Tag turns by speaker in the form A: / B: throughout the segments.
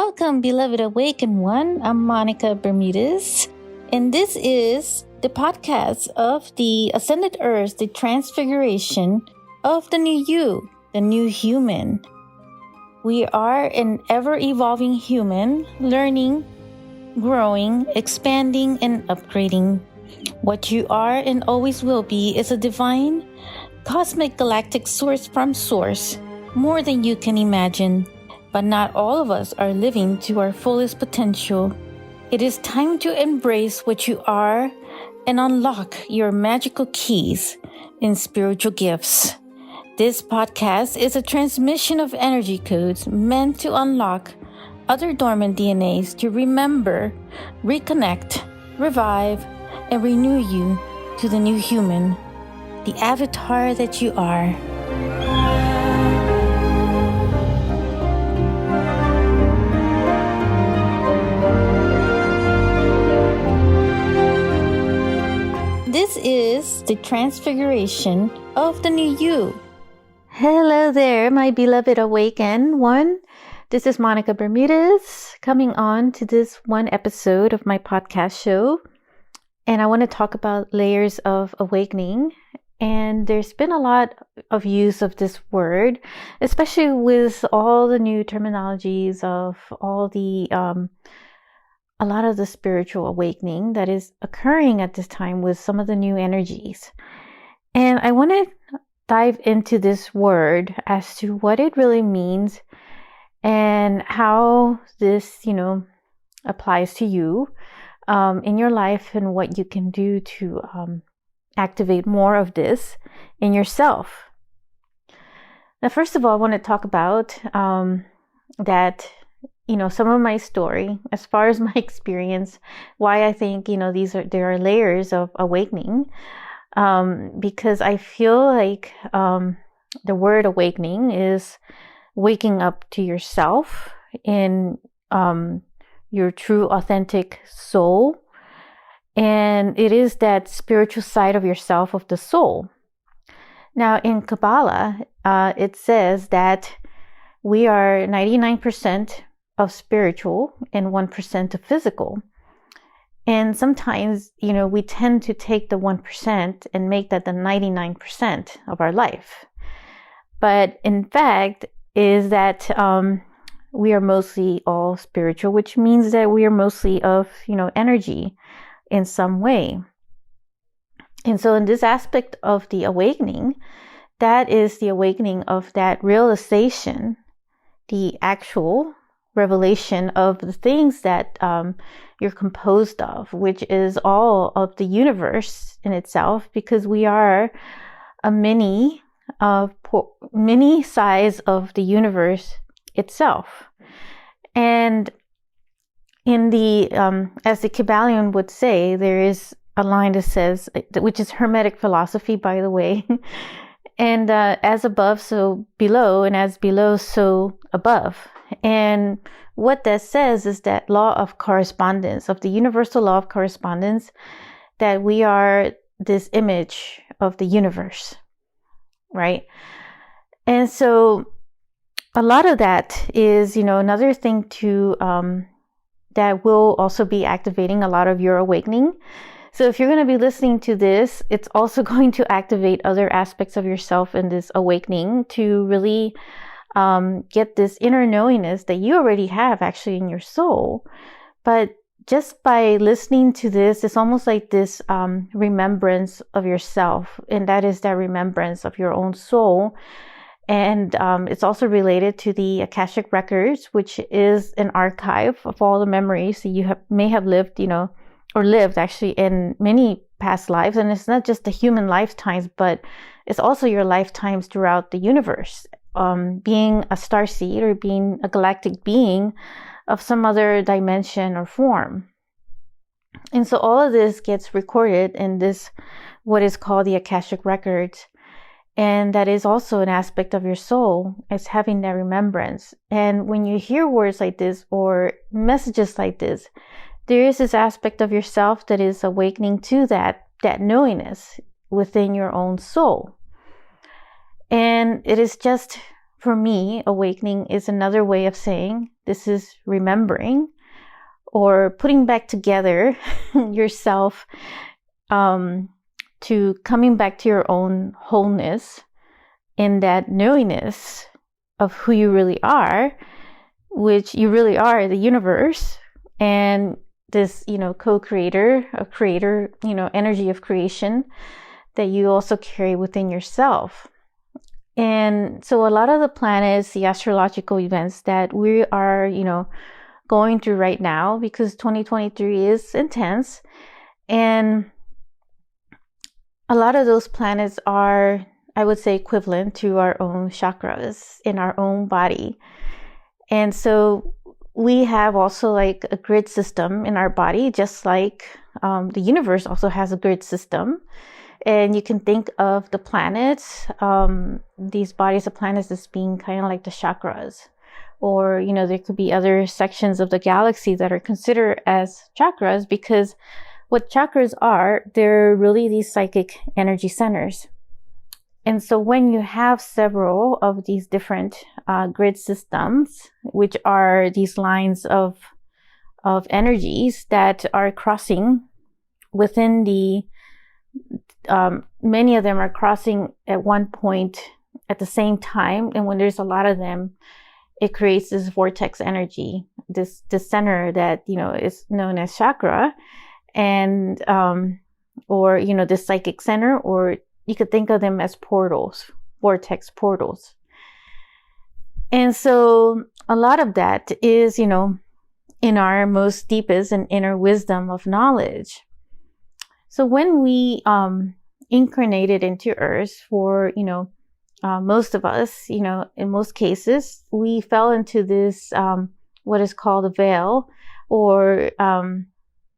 A: Welcome, beloved Awaken One. I'm Monica Bermudez, and this is the podcast of the Ascended Earth, the transfiguration of the new you, the new human. We are an ever-evolving human, learning, growing, expanding, and upgrading. What you are and always will be is a divine, cosmic galactic source from source, more than you can imagine. But not all of us are living to our fullest potential. It is time to embrace what you are and unlock your magical keys and spiritual gifts. This podcast is a transmission of energy codes meant to unlock other dormant DNAs to remember, reconnect, revive, and renew you to the new human, the avatar that you are. This is the transfiguration of the new you. Hello there, my beloved Awaken One. This is Monica Bermudez coming on to this one episode of my podcast show. And I want to talk about layers of awakening. And there's been a lot of use of this word, especially with all the new terminologies of all the a lot of the spiritual awakening that is occurring at this time with some of the new energies. And I want to dive into this word as to what it really means and how this, applies to you in your life and what you can do to activate more of this in yourself. Now, first of all, I want to talk about that some of my story, as far as my experience, why I think, there are layers of awakening, because I feel like the word awakening is waking up to yourself in your true, authentic soul. And it is that spiritual side of yourself, of the soul. Now, in Kabbalah, it says that we are 99% of spiritual and 1% of physical. And sometimes, we tend to take the 1% and make that the 99% of our life. But in fact, is that we are mostly all spiritual, which means that we are mostly of, energy in some way. And so in this aspect of the awakening, that is the awakening of that realization, the actual revelation of the things that you're composed of, which is all of the universe in itself, because we are a mini size of the universe itself. And in the as the Kabbalion would say, there is a line that says, which is Hermetic philosophy, by the way, and as above, so below, and as below, so above. And what that says is that law of correspondence, of the universal law of correspondence, that we are this image of the universe, right? And so a lot of that is, another thing to that will also be activating a lot of your awakening. So if you're going to be listening to this, it's also going to activate other aspects of yourself in this awakening to really get this inner knowingness that you already have actually in your soul. But just by listening to this, it's almost like this remembrance of yourself. And that is that remembrance of your own soul. And it's also related to the Akashic Records, which is an archive of all the memories that you may have lived, or lived actually in many past lives. And it's not just the human lifetimes, but it's also your lifetimes throughout the universe. Being a starseed or being a galactic being of some other dimension or form. And so all of this gets recorded in this, what is called the Akashic Records. And that is also an aspect of your soul, is having that remembrance. And when you hear words like this or messages like this, there is this aspect of yourself that is awakening to that knowingness within your own soul. And it is just for me, awakening is another way of saying this is remembering or putting back together yourself, to coming back to your own wholeness in that knowingness of who you really are, which you really are the universe and this, co-creator, a creator, energy of creation that you also carry within yourself. And so a lot of the planets, the astrological events that we are, going through right now, because 2023 is intense, and a lot of those planets are, I would say, equivalent to our own chakras in our own body. And so we have also like a grid system in our body, just like the universe also has a grid system. And you can think of the planets, these bodies of planets, as being kind of like the chakras. Or, there could be other sections of the galaxy that are considered as chakras, because what chakras are, they're really these psychic energy centers. And so when you have several of these different grid systems, which are these lines of energies that are crossing within the, many of them are crossing at one point at the same time. And when there's a lot of them, it creates this vortex energy, this center that, is known as chakra, and, or, this psychic center, or you could think of them as portals, vortex portals. And so a lot of that is, in our most deepest and inner wisdom of knowledge. So when we, incarnated into Earth for, most of us, in most cases, we fell into this, what is called a veil, or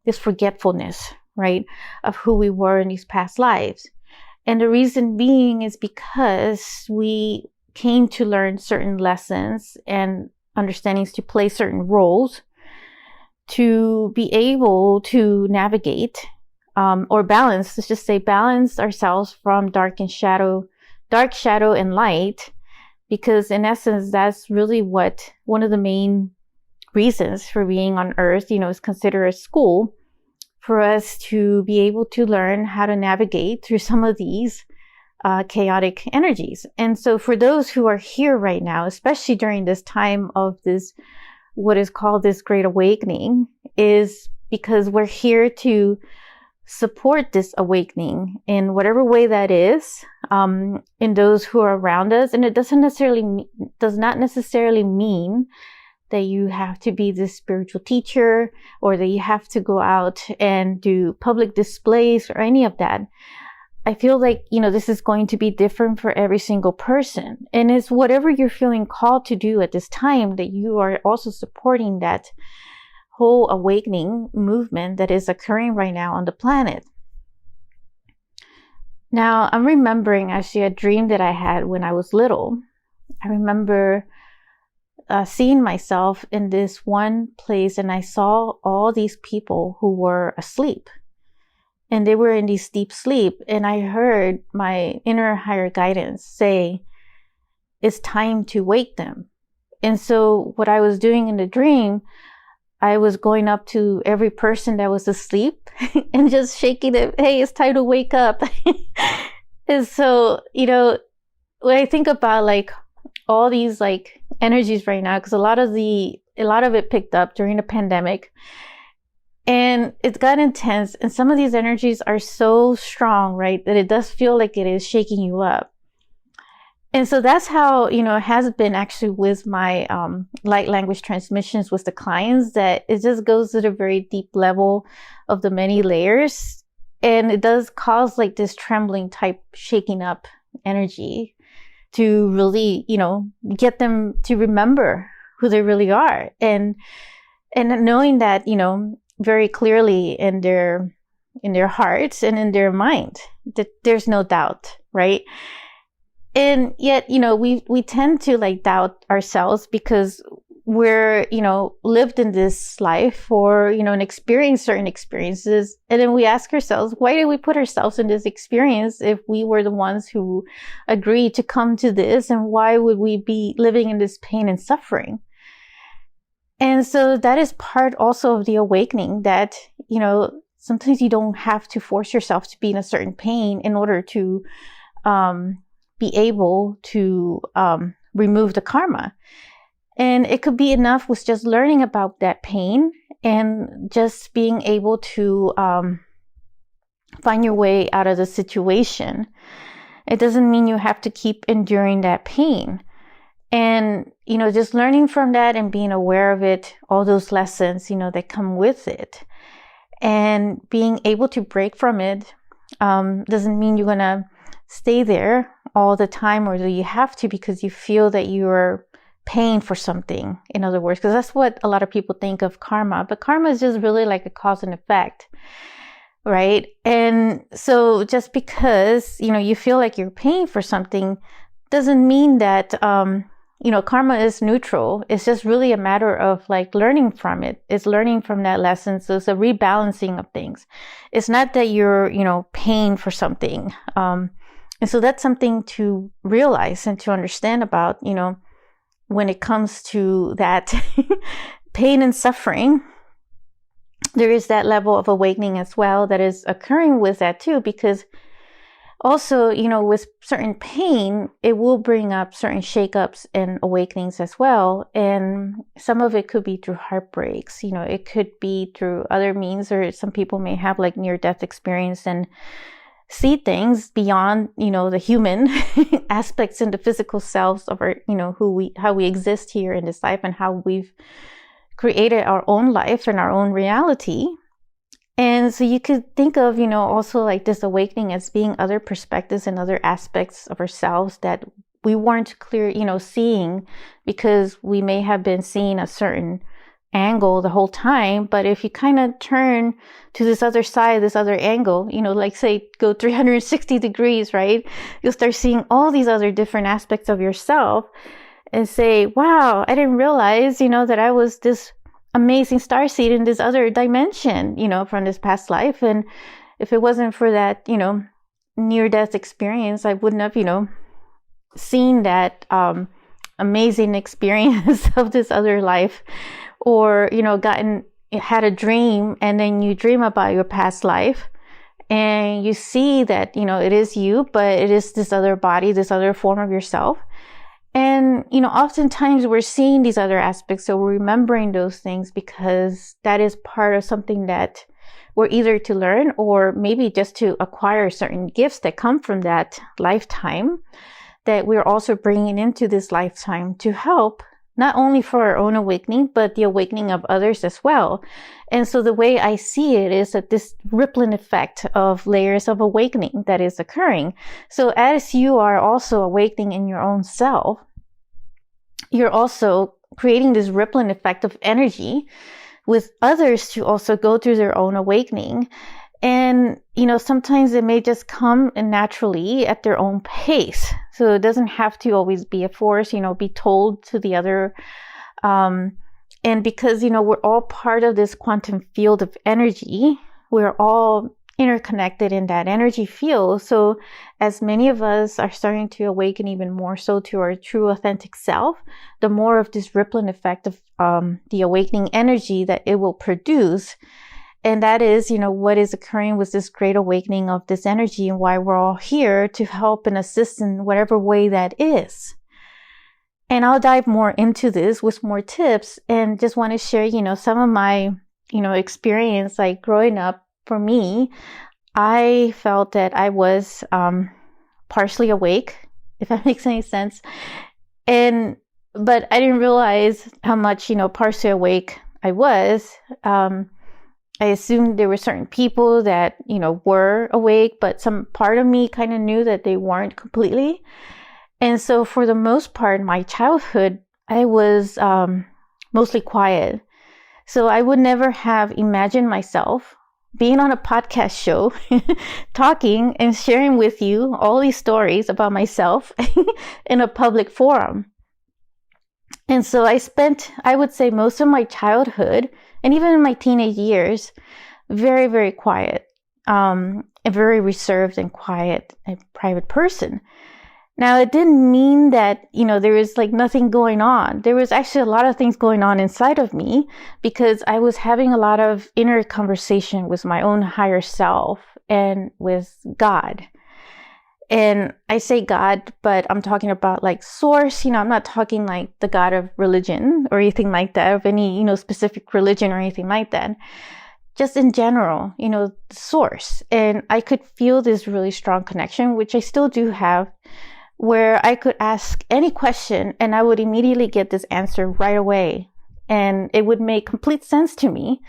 A: this forgetfulness, right, of who we were in these past lives. And the reason being is because we came to learn certain lessons and understandings, to play certain roles, to be able to navigate, or balance, let's just say balance ourselves from dark shadow and light, because in essence, that's really what one of the main reasons for being on Earth, is considered a school for us to be able to learn how to navigate through some of these chaotic energies. And so for those who are here right now, especially during this time of this, what is called this Great Awakening, is because we're here to support this awakening in whatever way that is, in those who are around us. And it does not necessarily mean that you have to be this spiritual teacher, or that you have to go out and do public displays or any of that. I feel like, this is going to be different for every single person. And it's whatever you're feeling called to do at this time, that you are also supporting that whole awakening movement that is occurring right now on the planet. Now, I'm remembering actually a dream that I had when I was little. I remember seeing myself in this one place, and I saw all these people who were asleep, and they were in this deep sleep. And I heard my inner higher guidance say, it's time to wake them. And so what I was doing in the dream, I was going up to every person that was asleep and just shaking them. Hey, it's time to wake up. And so, when I think about like all these like energies right now, because a lot of it picked up during the pandemic, and it got intense. And some of these energies are so strong, right, that it does feel like it is shaking you up. And so that's how, it has been actually with my light language transmissions with the clients, that it just goes to the very deep level of the many layers. And it does cause like this trembling type shaking up energy to really, get them to remember who they really are. And knowing that, very clearly in their hearts and in their mind, that there's no doubt, right? And yet, we tend to like doubt ourselves, because we're, lived in this life or, and experienced certain experiences. And then we ask ourselves, why did we put ourselves in this experience if we were the ones who agreed to come to this? And why would we be living in this pain and suffering? And so that is part also of the awakening that, sometimes you don't have to force yourself to be in a certain pain in order to be able to remove the karma. And it could be enough with just learning about that pain and just being able to find your way out of the situation. It doesn't mean you have to keep enduring that pain. And, just learning from that and being aware of it, all those lessons, that come with it. And being able to break from it doesn't mean you're going to stay there all the time or that you have to because you feel that you're paying for something, in other words, because that's what a lot of people think of karma. But karma is just really like a cause and effect, right? And so just because, you feel like you're paying for something doesn't mean that, karma is neutral. It's just really a matter of like learning from it. It's learning from that lesson. So it's a rebalancing of things. It's not that you're, paying for something. And so that's something to realize and to understand about, when it comes to that pain and suffering. There is that level of awakening as well that is occurring with that too, because also, with certain pain, it will bring up certain shakeups and awakenings as well. And some of it could be through heartbreaks, it could be through other means, or some people may have like near-death experience and see things beyond, the human aspects and the physical selves of our, how we exist here in this life and how we've created our own life and our own reality. And so you could think of, also like this awakening as being other perspectives and other aspects of ourselves that we weren't clear, seeing because we may have been seeing a certain angle the whole time. But if you kind of turn to this other side, this other angle, like say go 360 degrees, right? You'll start seeing all these other different aspects of yourself and say, wow, I didn't realize, that I was this amazing starseed in this other dimension, from this past life. And if it wasn't for that, near-death experience, I wouldn't have, seen that amazing experience of this other life. Or, had a dream and then you dream about your past life and you see that, it is you, but it is this other body, this other form of yourself. And, oftentimes we're seeing these other aspects. So we're remembering those things because that is part of something that we're either to learn or maybe just to acquire certain gifts that come from that lifetime that we're also bringing into this lifetime to help not only for our own awakening, but the awakening of others as well. And so the way I see it is that this rippling effect of layers of awakening that is occurring. So as you are also awakening in your own self, you're also creating this rippling effect of energy with others to also go through their own awakening. And, sometimes it may just come naturally at their own pace. So it doesn't have to always be a force, be told to the other. And because, we're all part of this quantum field of energy, we're all interconnected in that energy field. So as many of us are starting to awaken even more so to our true authentic self, the more of this rippling effect of the awakening energy that it will produce. And that is, what is occurring with this great awakening of this energy and why we're all here to help and assist in whatever way that is. And I'll dive more into this with more tips and just want to share, some of my, experience, like growing up for me, I felt that I was partially awake, if that makes any sense. But I didn't realize how much, partially awake I was. I assumed there were certain people that, were awake, but some part of me kind of knew that they weren't completely. And so for the most part, in my childhood, I was mostly quiet. So I would never have imagined myself being on a podcast show, talking and sharing with you all these stories about myself in a public forum. And so I spent, I would say, most of my childhood and even in my teenage years, very, very quiet, a very reserved and quiet and private person. Now, it didn't mean that, there was like nothing going on. There was actually a lot of things going on inside of me because I was having a lot of inner conversation with my own higher self and with God. And I say God, but I'm talking about like source, I'm not talking like the God of religion or anything like that, of any, specific religion or anything like that. Just in general, the source. And I could feel this really strong connection, which I still do have, where I could ask any question and I would immediately get this answer right away. And it would make complete sense to me.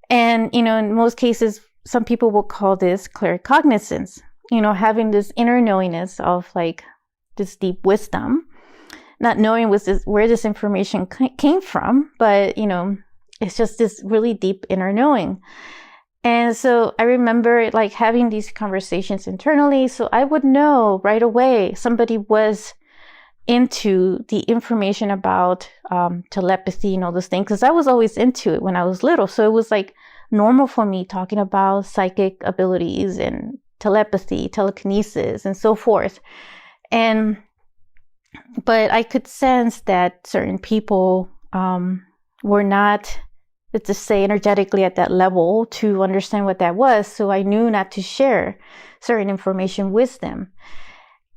A: And, in most cases, some people will call this claircognizance, having this inner knowingness of like this deep wisdom, not knowing where this information came from, but, it's just this really deep inner knowing. And so I remember like having these conversations internally. So I would know right away somebody was into the information about telepathy and all those things, because I was always into it when I was little. So it was like normal for me talking about psychic abilities and telepathy, telekinesis, and so forth. But I could sense that certain people were not, let's just say, energetically at that level to understand what that was. So I knew not to share certain information with them.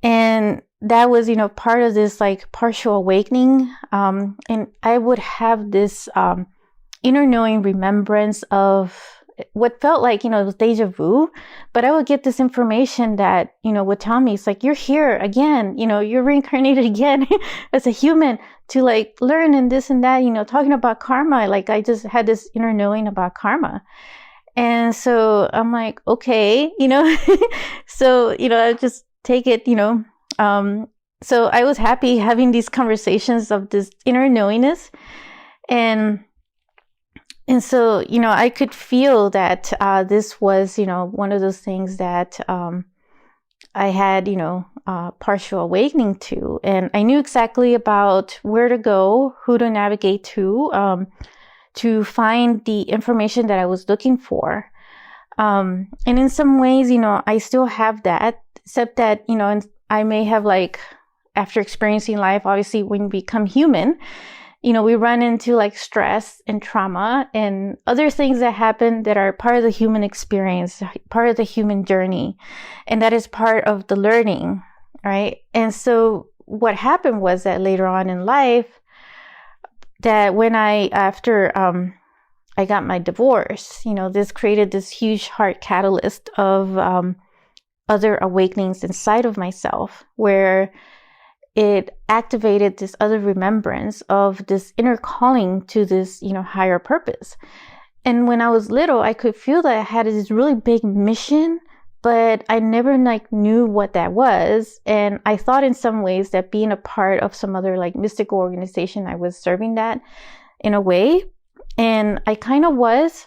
A: And that was, part of this like partial awakening. And I would have this inner knowing remembrance of what felt like, it was deja vu, but I would get this information that, would tell me, it's like, you're here again, you're reincarnated again as a human to like learn and this and that, talking about karma. Like I just had this inner knowing about karma. And so I'm like, okay, so, I just take it, so I was happy having these conversations of this inner knowingness. And so, I could feel that this was, one of those things that I had, partial awakening to. And I knew exactly about where to go, who to navigate to find the information that I was looking for. And in some ways, I still have that, except that, and I may have like, after experiencing life, obviously when you become human, we run into like stress and trauma and other things that happen that are part of the human experience, part of the human journey. And that is part of the learning, right? And so what happened was that later on in life, that when after I got my divorce, this created this huge heart catalyst of other awakenings inside of myself, where it activated this other remembrance of this inner calling to this, higher purpose. And when I was little, I could feel that I had this really big mission, but I never like knew what that was. And I thought in some ways that being a part of some other like mystical organization, I was serving that in a way. And I kind of was,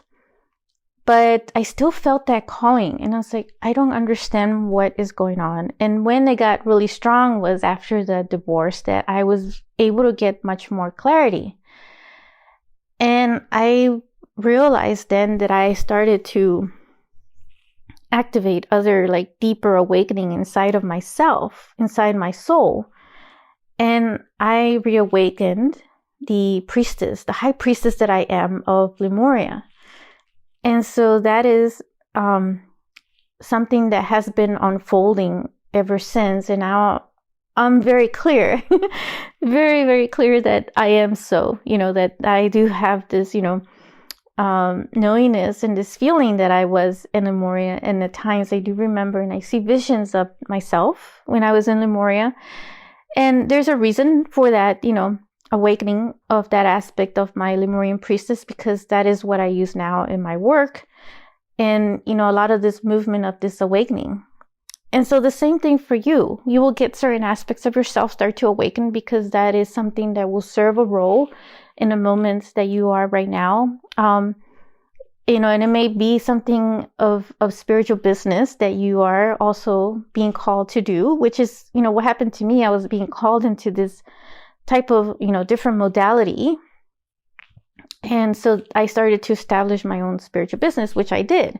A: but I still felt that calling. And I was like, I don't understand what is going on. And when it got really strong was after the divorce, that I was able to get much more clarity. And I realized then that I started to activate other like deeper awakening inside of myself, inside my soul. And I reawakened the priestess, the high priestess that I am of Lemuria. And so that is something that has been unfolding ever since. And now I'm very clear, very, very clear that I am so, that I do have this, knowingness and this feeling that I was in Lemuria. And at times I do remember and I see visions of myself when I was in Lemuria. And there's a reason for that, awakening of that aspect of my Lemurian priestess, because that is what I use now in my work. And, a lot of this movement of this awakening. And so the same thing for you. You will get certain aspects of yourself start to awaken, because that is something that will serve a role in the moments that you are right now. And it may be something of spiritual business that you are also being called to do, which is, what happened to me. I was being called into this type of, different modality. And so I started to establish my own spiritual business, which I did.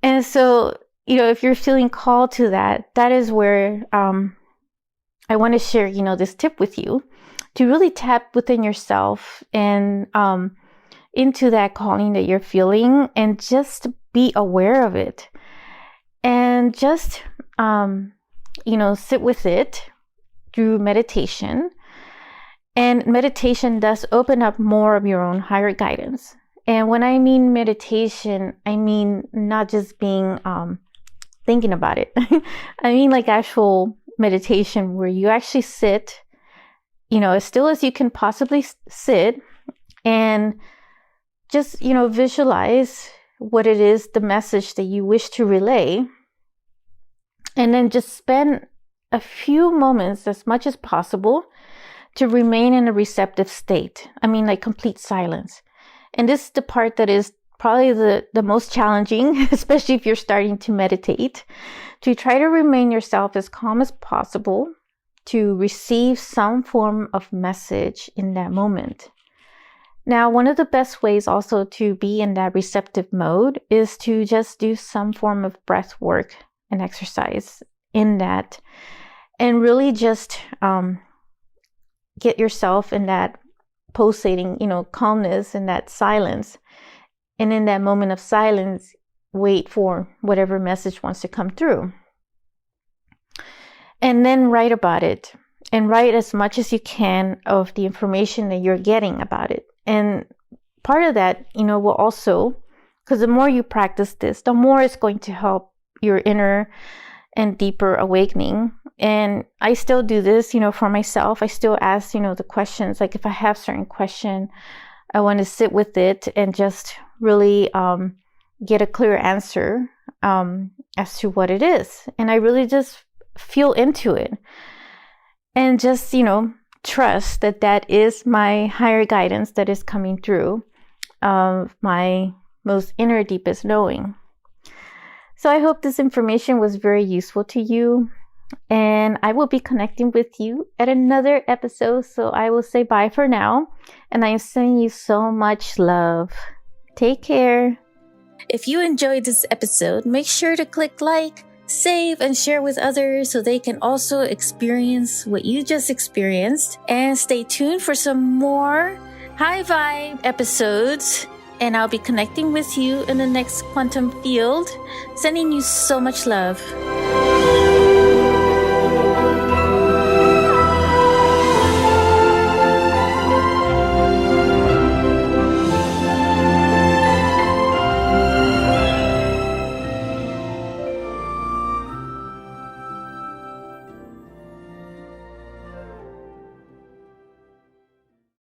A: And so, if you're feeling called to that, that is where I want to share, this tip with you to really tap within yourself and into that calling that you're feeling, and just be aware of it, and just, sit with it through meditation. And meditation does open up more of your own higher guidance. And when I mean meditation, I mean not just being thinking about it. I mean like actual meditation where you actually sit, as still as you can possibly sit, and just, visualize what it is, the message that you wish to relay. And then just spend a few moments, as much as possible, to remain in a receptive state. I mean, like complete silence. And this is the part that is probably the most challenging, especially if you're starting to meditate, to try to remain yourself as calm as possible, to receive some form of message in that moment. Now, one of the best ways also to be in that receptive mode is to just do some form of breath work and exercise in that, and really just get yourself in that pulsating, calmness, and that silence. And in that moment of silence, wait for whatever message wants to come through. And then write about it, and write as much as you can of the information that you're getting about it. And part of that, will also, because the more you practice this, the more it's going to help your inner and deeper awakening. And I still do this, for myself. I still ask, the questions. Like if I have certain question, I want to sit with it and just really get a clear answer as to what it is. And I really just feel into it, and just, trust that that is my higher guidance that is coming through of my most inner, deepest knowing. So I hope this information was very useful to you, and I will be connecting with you at another episode. So I will say bye for now, and I am sending you so much love. Take care. If you enjoyed this episode, make sure to click like, save, and share with others so they can also experience what you just experienced. And stay tuned for some more high vibe episodes. And I'll be connecting with you in the next quantum field. Sending you so much love.